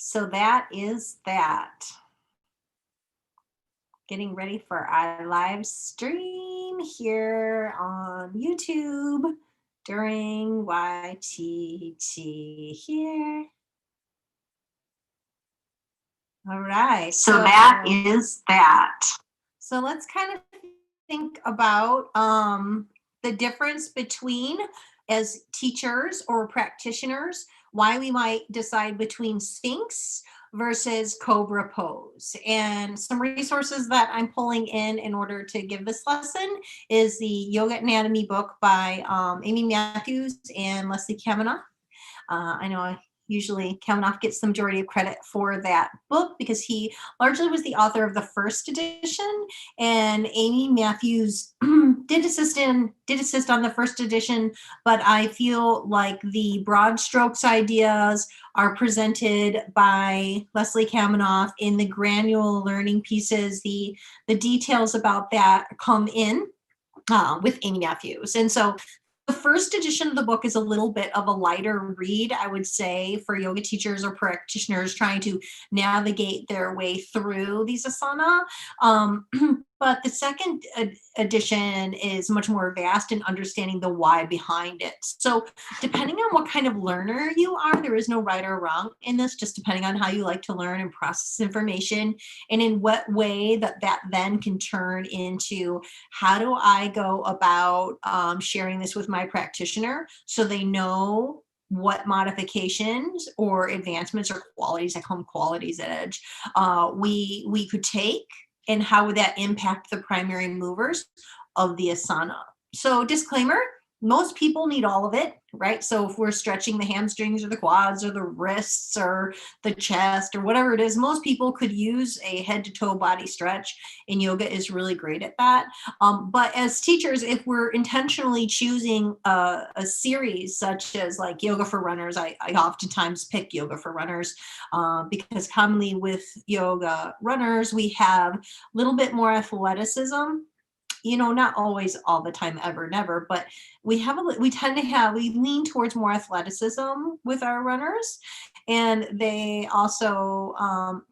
So that is that. Getting ready for our live stream here on YouTube during YTT here. All right. So that is that. So let's kind of think about the difference between, as teachers or practitioners, why we might decide between Sphinx versus Cobra pose. And some resources that I'm pulling in order to give this lesson is the Yoga Anatomy book by Amy Matthews and Leslie Kavanaugh. I know usually Kavanaugh gets the majority of credit for that book because he largely was the author of the first edition, and Amy Matthews did assist on the first edition, but I feel like the broad strokes ideas are presented by Leslie Kavanaugh. In the granular learning pieces, the details about that come in with Amy Matthews. And so the first edition of the book is a little bit of a lighter read, I would say, for yoga teachers or practitioners trying to navigate their way through these asana. But the second edition is much more vast in understanding the why behind it. So depending on what kind of learner you are, there is no right or wrong in this, just depending on how you like to learn and process information, and in what way that then can turn into, how do I go about sharing this with my practitioner so they know what modifications or advancements or qualities, I call them qualities at Edge, we could take, and how would that impact the primary movers of the asana. So disclaimer, most people need all of it, right? So if we're stretching the hamstrings or the quads or the wrists or the chest or whatever it is, most people could use a head to toe body stretch, and yoga is really great at that. But as teachers, if we're intentionally choosing a series such as like yoga for runners, I oftentimes pick yoga for runners because commonly with yoga runners, we have a little bit more athleticism, not always all the time, ever, never, but we lean towards more athleticism with our runners, and they also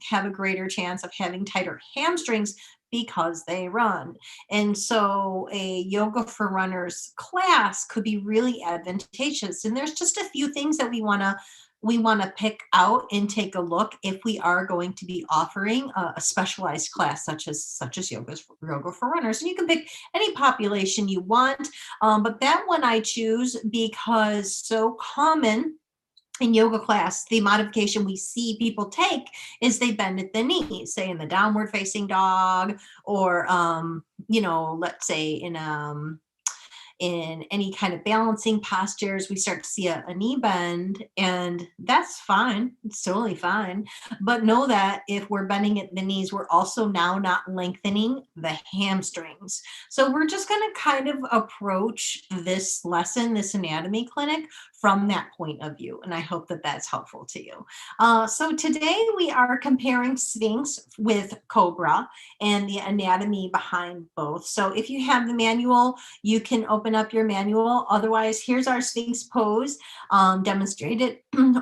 have a greater chance of having tighter hamstrings because they run. And so a yoga for runners class could be really advantageous. And there's just a few things that we want to pick out and take a look if we are going to be offering a specialized class such as yoga for runners. And you can pick any population you want, but that one I choose because so common in yoga class, the modification we see people take is they bend at the knees, say in the downward facing dog, or let's say in any kind of balancing postures, we start to see a knee bend, and that's fine. It's totally fine. But know that if we're bending at the knees, we're also now not lengthening the hamstrings. So we're just going to kind of approach this lesson, this anatomy clinic, from that point of view. And I hope that that's helpful to you. So today we are comparing Sphinx with Cobra and the anatomy behind both. So if you have the manual, you can open up your manual. Otherwise, here's our Sphinx pose demonstrated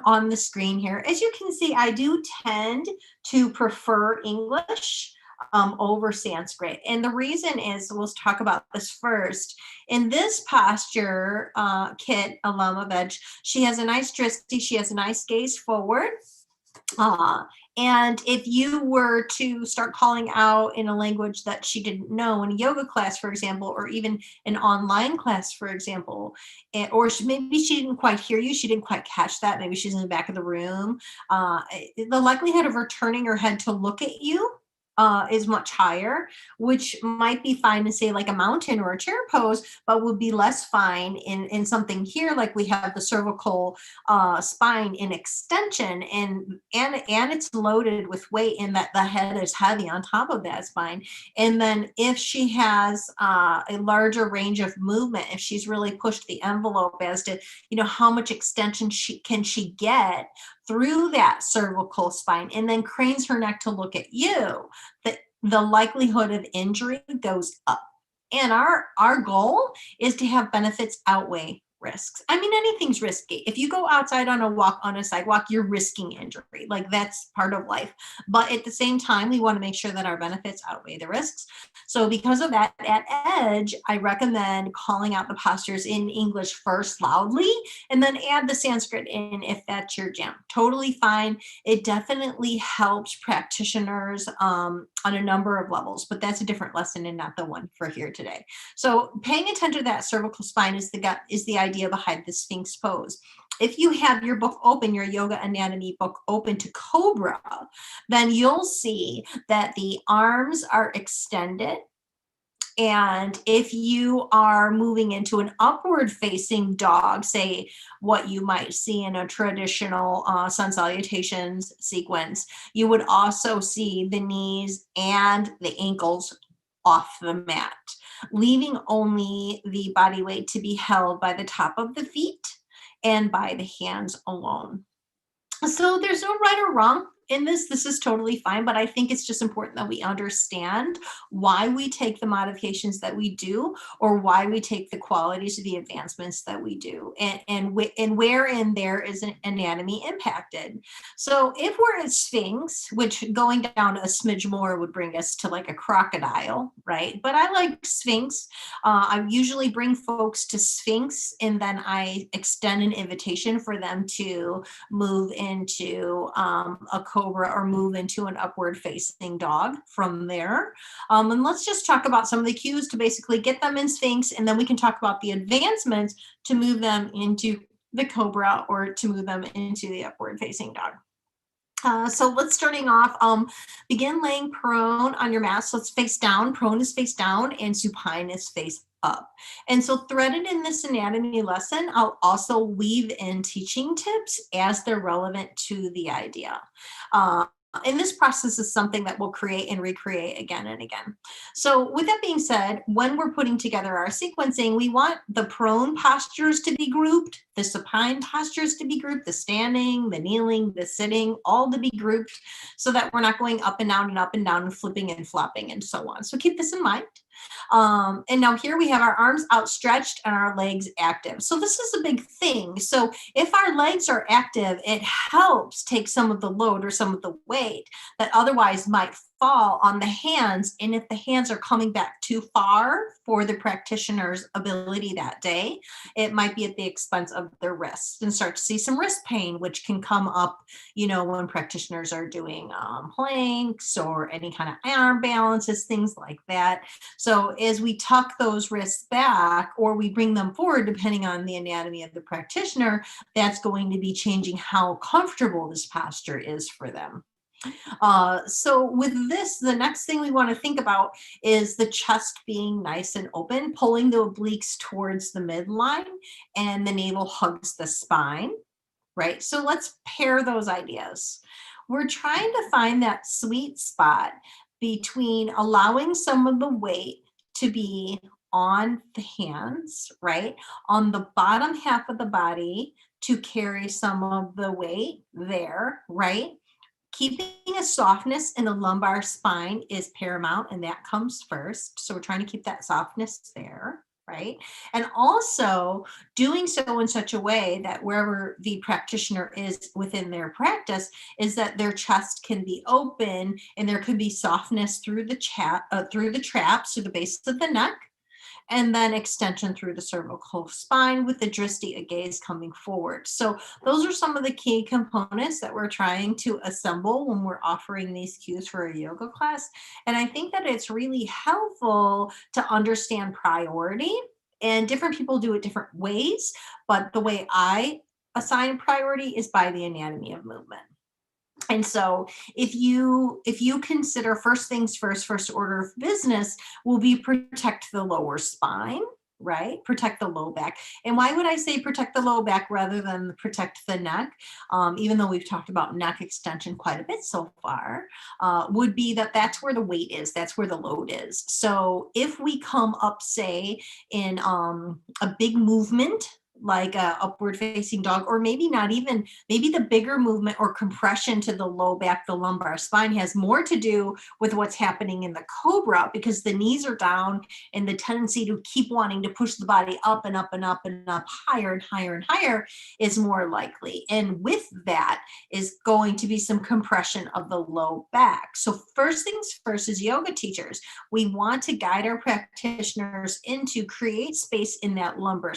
on the screen here. As you can see, I do tend to prefer English over Sanskrit. And the reason is, we'll talk about this first. In this posture, Kit, a Lama Veg, she has a nice drishti, she has a nice gaze forward. And if you were to start calling out in a language that she didn't know in a yoga class, for example, or even an online class, for example, or maybe she didn't quite hear you, she didn't quite catch that, maybe she's in the back of the room, the likelihood of her turning her head to look at you is much higher, which might be fine in, say, like a mountain or a chair pose, but would be less fine in something here, like we have the cervical spine in extension, and it's loaded with weight in that the head is heavy on top of that spine. And then if she has a larger range of movement, if she's really pushed the envelope as to, how much extension can she get through that cervical spine, and then cranes her neck to look at you, the likelihood of injury goes up. And our goal is to have benefits outweigh risks. I mean, anything's risky. If you go outside on a walk on a sidewalk, you're risking injury. Like that's part of life. But at the same time, we want to make sure that our benefits outweigh the risks. So because of that, at Edge, I recommend calling out the postures in English first loudly and then add the Sanskrit in if that's your jam. Totally fine. It definitely helps practitioners on a number of levels, but that's a different lesson and not the one for here today. So paying attention to that cervical spine is the idea behind the Sphinx pose. If you have your book open, your yoga anatomy book open to Cobra, then you'll see that the arms are extended. And if you are moving into an upward facing dog, say what you might see in a traditional sun salutations sequence, you would also see the knees and the ankles off the mat, leaving only the body weight to be held by the top of the feet and by the hands alone. So there's no right or wrong in this. This is totally fine, but I think it's just important that we understand why we take the modifications that we do, or why we take the qualities of the advancements that we do, and wherein there is an anatomy impacted. So if we're at Sphinx, which going down a smidge more would bring us to like a crocodile, right? But I like Sphinx. I usually bring folks to Sphinx, and then I extend an invitation for them to move into a cobra or move into an upward facing dog from there. And let's just talk about some of the cues to basically get them in Sphinx, and then we can talk about the advancements to move them into the cobra or to move them into the upward facing dog. So let's starting off, begin laying prone on your mat. So it's face down, prone is face down, and supine is face up. And so threaded in this anatomy lesson, I'll also weave in teaching tips as they're relevant to the idea. And this process is something that we'll create and recreate again and again. So with that being said, when we're putting together our sequencing, we want the prone postures to be grouped, the supine postures to be grouped, the standing, the kneeling, the sitting, all to be grouped so that we're not going up and down and up and down and flipping and flopping and so on. So keep this in mind. And now here we have our arms outstretched and our legs active. So this is a big thing. So if our legs are active, it helps take some of the load or some of the weight that otherwise might fall on the hands. And if the hands are coming back too far for the practitioner's ability that day, it might be at the expense of their wrists, and start to see some wrist pain, which can come up, when practitioners are doing planks or any kind of arm balances, things like that. So as we tuck those wrists back or we bring them forward, depending on the anatomy of the practitioner, that's going to be changing how comfortable this posture is for them. So with this, the next thing we want to think about is the chest being nice and open, pulling the obliques towards the midline, and the navel hugs the spine, right? So let's pair those ideas. We're trying to find that sweet spot between allowing some of the weight to be on the hands, right? On the bottom half of the body to carry some of the weight there, right? Keeping a softness in the lumbar spine is paramount, and that comes first. So we're trying to keep that softness there, right? And also doing so in such a way that wherever the practitioner is within their practice, is that their chest can be open and there could be softness through the through the traps, through the base of the neck, and then extension through the cervical spine with the drishti gaze coming forward. So those are some of the key components that we're trying to assemble when we're offering these cues for a yoga class. And I think that it's really helpful to understand priority, and different people do it different ways, but the way I assign priority is by the anatomy of movement. And so if you consider first things first order of business will be protect the lower spine, right? Protect the low back. And why would I say protect the low back rather than protect the neck? Even though we've talked about neck extension quite a bit so far, would be that that's where the weight is, that's where the load is. So if we come up, say, in a big movement, like a upward facing dog, or maybe not even, maybe the bigger movement or compression to the low back, the lumbar spine has more to do with what's happening in the cobra, because the knees are down and the tendency to keep wanting to push the body up and up and up and up higher and higher and higher is more likely. And with that is going to be some compression of the low back. So first things first, as yoga teachers, we want to guide our practitioners into create space in that lumbar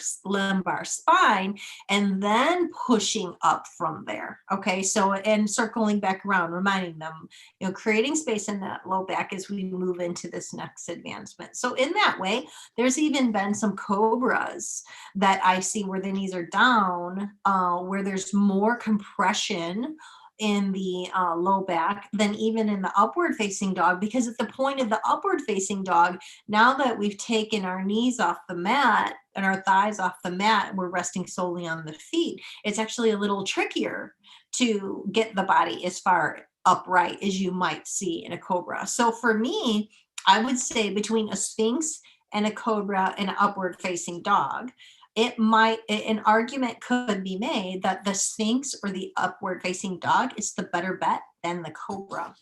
spine, and then pushing up from there. Okay, so and circling back around, reminding them, creating space in that low back as we move into this next advancement. So in that way, there's even been some cobras that I see where the knees are down, where there's more compression in the low back than even in the upward facing dog, because at the point of the upward facing dog, now that we've taken our knees off the mat and our thighs off the mat and we're resting solely on the feet, it's actually a little trickier to get the body as far upright as you might see in a cobra. So for me, I would say between a sphinx and a cobra and an upward facing dog, an argument could be made that the sphinx or the upward facing dog is the better bet than the cobra.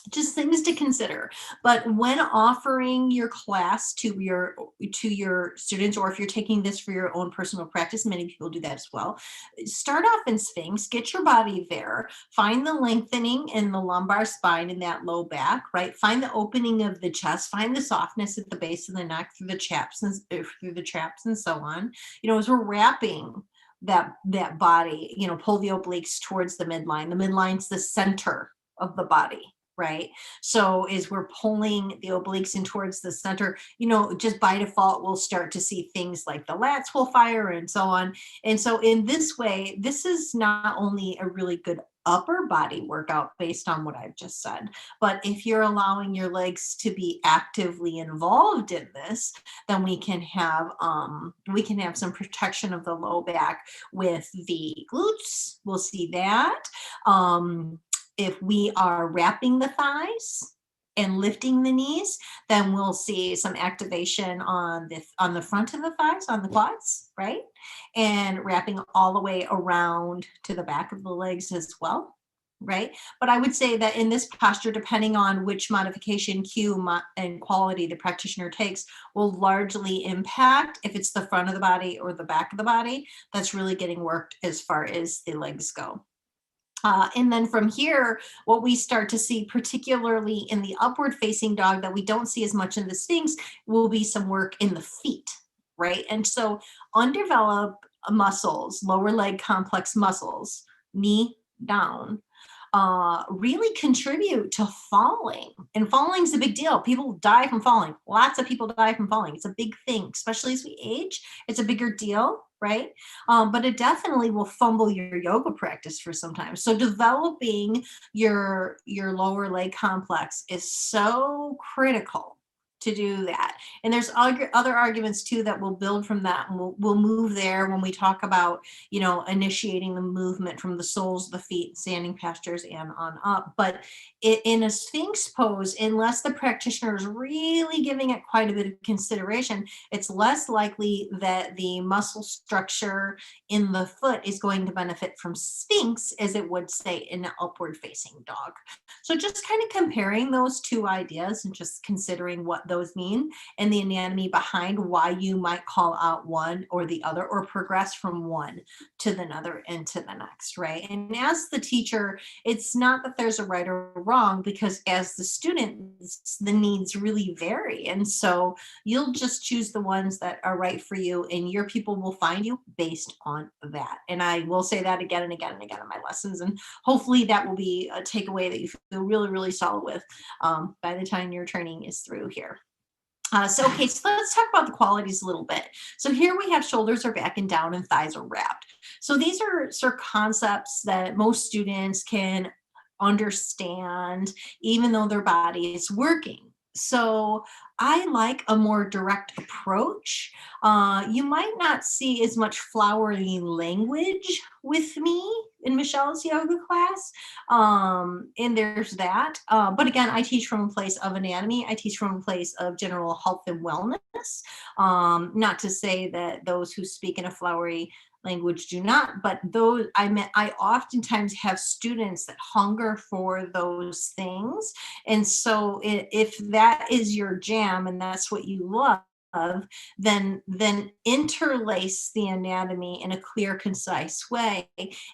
Just things to consider. But when offering your class to your students, or if you're taking this for your own personal practice, many people do that as well, start off in sphinx, get your body there, find the lengthening in the lumbar spine in that low back, right? Find the opening of the chest, find the softness at the base of the neck through the chaps and so on. As we're wrapping that body, pull the obliques towards the midline. The midline's the center of the body, right? So as we're pulling the obliques in towards the center, just by default, we'll start to see things like the lats will fire and so on. And so in this way, this is not only a really good upper body workout based on what I've just said, but if you're allowing your legs to be actively involved in this, then we can have some protection of the low back with the glutes. We'll see that. If we are wrapping the thighs and lifting the knees, then we'll see some activation on the front of the thighs, on the quads, right? And wrapping all the way around to the back of the legs as well, right? But I would say that in this posture, depending on which modification and quality the practitioner takes, will largely impact if it's the front of the body or the back of the body that's really getting worked as far as the legs go. And then from here, what we start to see, particularly in the upward facing dog that we don't see as much in the sphinx, will be some work in the feet, right? And so undeveloped muscles, lower leg complex muscles, knee down, really contribute to falling. And falling is a big deal. People die from falling. Lots of people die from falling. It's a big thing, especially as we age. It's a bigger deal, right? But it definitely will fumble your yoga practice for some time. So developing your lower leg complex is so critical to do that. And there's other arguments too that will build from that, and we'll move there when we talk about initiating the movement from the soles of the feet, standing postures, and on up. But in a sphinx pose, unless the practitioner is really giving it quite a bit of consideration, it's less likely that the muscle structure in the foot is going to benefit from sphinx as it would, say, in an upward facing dog. So just kind of comparing those two ideas and just considering what those mean and the anatomy behind why you might call out one or the other, or progress from one to the other and to the next, right? And as the teacher, it's not that there's a right or wrong, because as the student, the needs really vary. And so you'll just choose the ones that are right for you, and your people will find you based on that. And I will say that again and again and again in my lessons. And hopefully that will be a takeaway that you feel really, really solid with by the time your training is through here. So let's talk about the qualities a little bit. So here we have shoulders are back and down and thighs are wrapped. So these are sort of concepts that most students can understand, even though their body is working. So I like a more direct approach. You might not see as much flowery language with me in Michelle's yoga class. And there's that. But again, I teach from a place of anatomy. I teach from a place of general health and wellness. Not to say that those who speak in a flowery language do not, but those I oftentimes have students that hunger for those things. And so if that is your jam and that's what you love, then interlace the anatomy in a clear, concise way,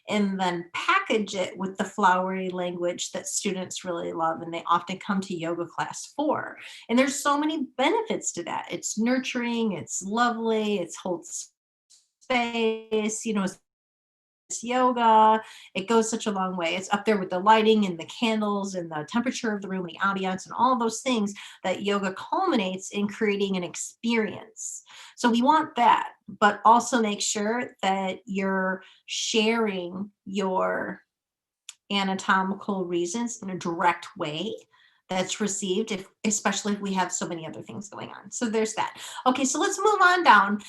and then package it with the flowery language that students really love and they often come to yoga class for. And there's so many benefits to that. It's nurturing, it's lovely, it's holds space, it's yoga. It goes such a long way. It's up there with the lighting and the candles and the temperature of the room and the ambiance and all those things that yoga culminates in creating an experience. So we want that, but also make sure that you're sharing your anatomical reasons in a direct way that's received, if especially if we have so many other things going on. So there's that. Okay, so let's move on down.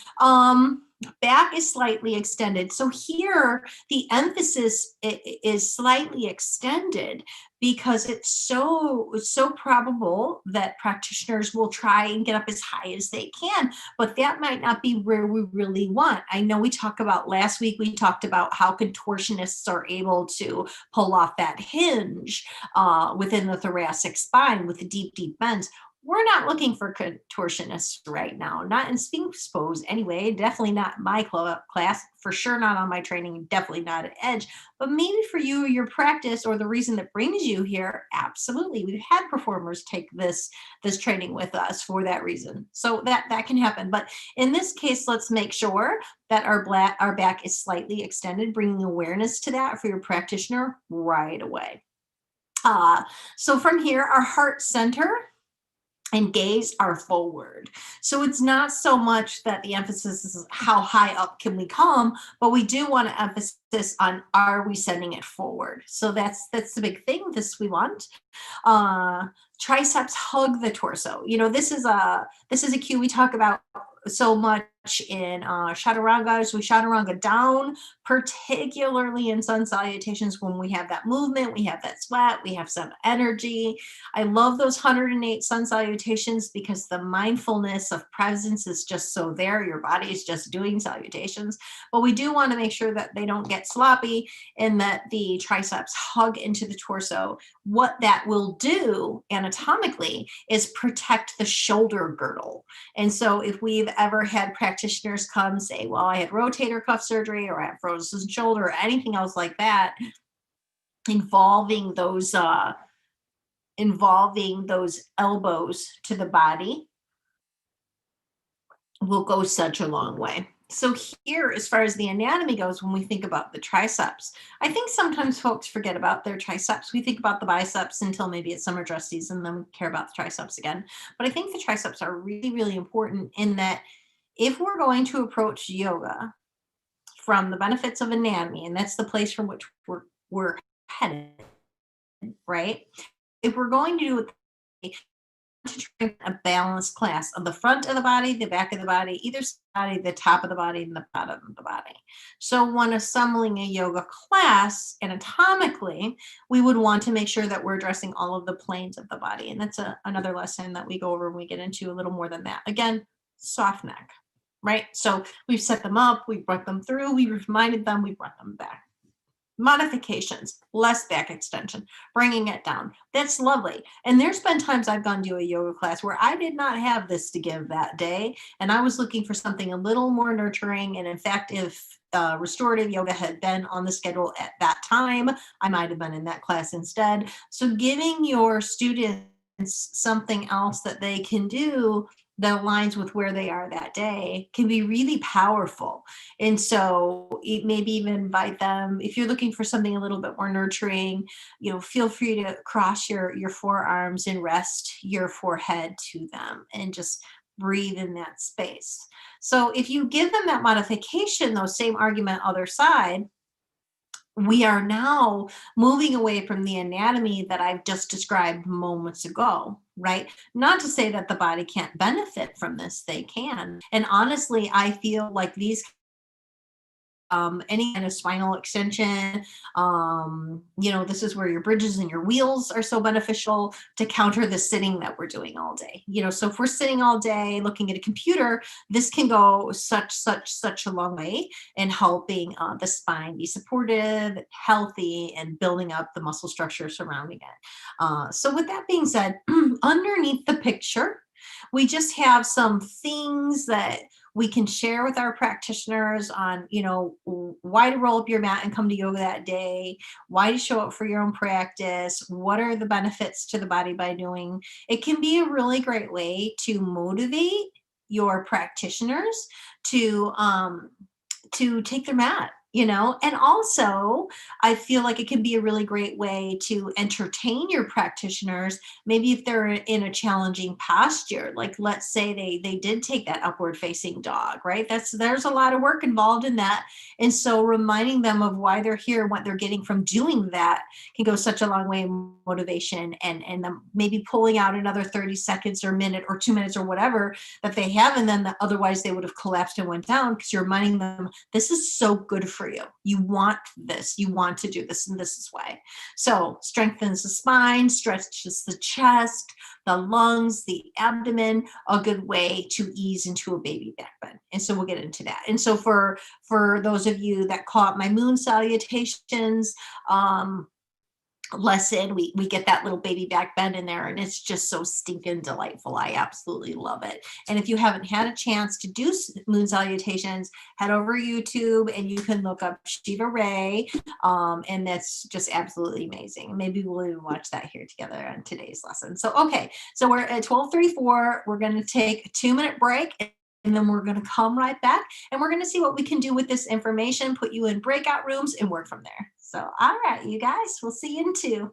Back is slightly extended. So here the emphasis is slightly extended because it's so probable that practitioners will try and get up as high as they can, but that might not be where we really want. I know we talked about last week, we talked about how contortionists are able to pull off that hinge within the thoracic spine with the deep, deep bends. We're not looking for contortionists right now, not in Sphinx pose anyway, definitely not my class, for sure not on my training, definitely not at Edge, but maybe for you, your practice, or the reason that brings you here, absolutely. We've had performers take this training with us for that reason. So that can happen. But in this case, let's make sure that our back is slightly extended, bringing awareness to that for your practitioner right away. So from here, our heart center and gaze are forward. So it's not so much that the emphasis is how high up can we come, but we do want to emphasis on, are we sending it forward? So that's the big thing. This we want. Uh, Triceps hug the torso. This is a cue we talk about so much in chaturanga. As we chaturanga down, particularly in sun salutations, when we have that movement, we have that sweat, we have some energy. I love those 108 sun salutations because the mindfulness of presence is just so there. Your body is just doing salutations, but we do want to make sure that they don't get sloppy and that the triceps hug into the torso. What that will do anatomically is protect the shoulder girdle. And so if we've ever had practitioners come say, well, I had rotator cuff surgery or I have frozen shoulder or anything else like that, involving those elbows to the body will go such a long way. So here, as far as the anatomy goes, when we think about the triceps, I think sometimes folks forget about their triceps. We think about the biceps until maybe it's summer dress season, then we care about the triceps again. But I think the triceps are really, really important in that if we're going to approach yoga from the benefits of anatomy, and that's the place from which we're headed, right? If we're going to do it to train a balanced class of the front of the body, the back of the body, either side, the top of the body, and the bottom of the body. So when assembling a yoga class anatomically, we would want to make sure that we're addressing all of the planes of the body. And that's another lesson that we go over when we get into a little more than that. Again, soft neck, right? So we've set them up, we've brought them through, we reminded them, we brought them back. Modifications, less back extension, bringing it down. That's lovely. And there's been times I've gone to a yoga class where I did not have this to give that day. And I was looking for something a little more nurturing. And in fact, if restorative yoga had been on the schedule at that time, I might have been in that class instead. So giving your students something else that they can do that aligns with where they are that day can be really powerful. And so maybe even invite them, if you're looking for something a little bit more nurturing, feel free to cross your forearms and rest your forehead to them and just breathe in that space. So if you give them that modification, though, same argument, other side, we are now moving away from the anatomy that I've just described moments ago. right? Not to say that the body can't benefit from this, they can. And honestly, I feel like these any kind of spinal extension. This is where your bridges and your wheels are so beneficial to counter the sitting that we're doing all day. So if we're sitting all day looking at a computer, this can go such a long way in helping the spine be supportive, healthy, and building up the muscle structure surrounding it. So with that being said, underneath the picture, we just have some things that we can share with our practitioners on, why to roll up your mat and come to yoga that day, why to show up for your own practice, what are the benefits to the body by doing. It can be a really great way to motivate your practitioners to take their mat, and also I feel like it can be a really great way to entertain your practitioners, maybe if they're in a challenging posture, like let's say they did take that upward facing dog, right? There's a lot of work involved in that, and so reminding them of why they're here, what they're getting from doing that, can go such a long way in motivation, and them maybe pulling out another 30 seconds or minute or 2 minutes or whatever that they have, and then otherwise they would have collapsed and went down, because you're reminding them this is so good for you. You want this. You want to do this, and this is why. So strengthens the spine, stretches the chest, the lungs, the abdomen, a good way to ease into a baby back bend. And so we'll get into that. And so for those of you that caught my moon salutations, lesson, we get that little baby back bend in there, and it's just so stinking delightful. I absolutely love it. And if you haven't had a chance to do moon salutations, head over YouTube and you can look up Shiva Ray, and that's just absolutely amazing. Maybe we'll even watch that here together on today's lesson. So okay, so we're at 12:34. We're going to take a 2-minute break, and then we're going to come right back, and we're going to see what we can do with this information, put you in breakout rooms, and work from there. So, all right, you guys, we'll see you in 2.